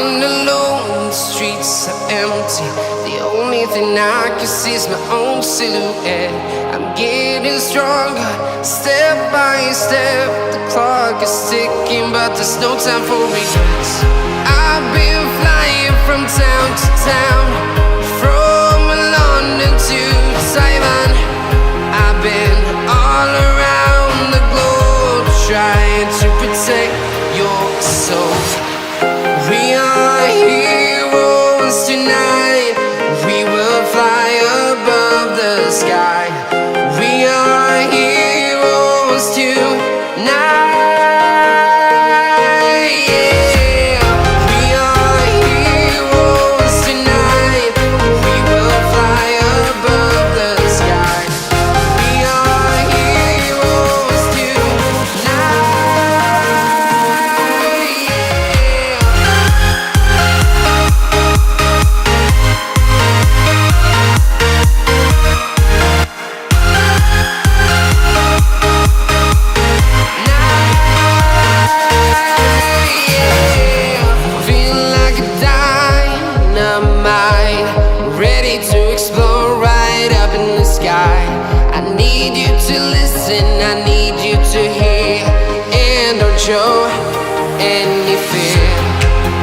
I'm alone, the streets are empty. The only thing I can see is my own silhouette. I'm getting stronger, step by step. The clock is ticking, but there's no time for regrets. I've been flying from town to town, from London to Taiwan. I've been all around the globe, trying to protect your soul. We are heroes tonight. We will fly above the sky. We are heroes tonight. Yeah. We are heroes tonight. We will fly above the sky. We are heroes tonight. Ready to explore right up in the sky. I need you to listen, I need you to hear, and don't show any fear.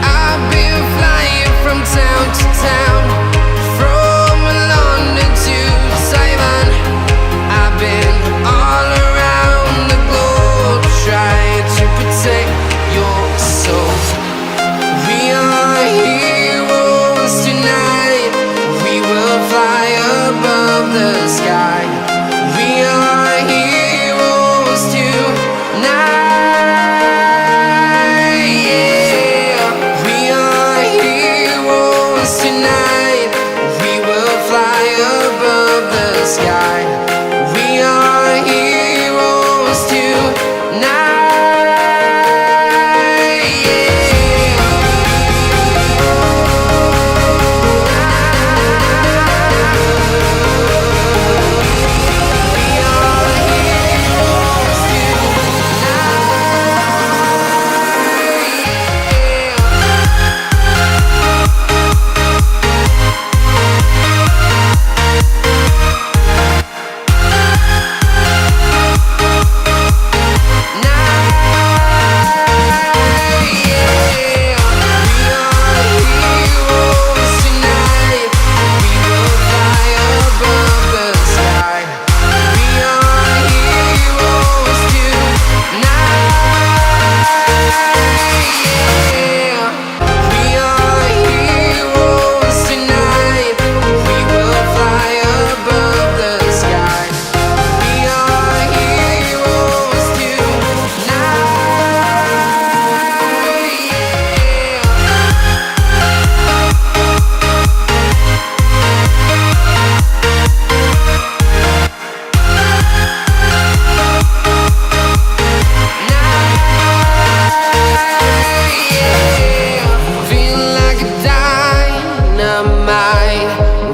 I've been flying from town to town, from London to Taiwan. I've been all around the globe, trying to protect your soul. We are heroes tonight. We will fly above the sky. We are heroes tonight. Yeah. We are heroes tonight. We will fly above the sky. We are heroes tonight.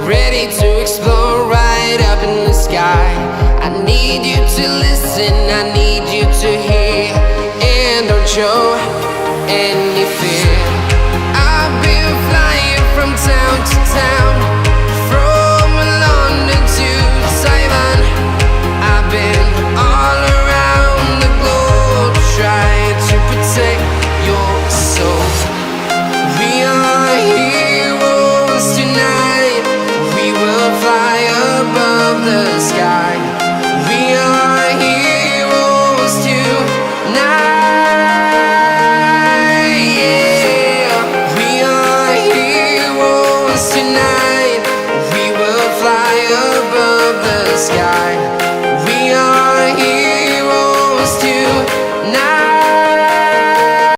Ready to explore right up in the sky. I need you to listen, I need you to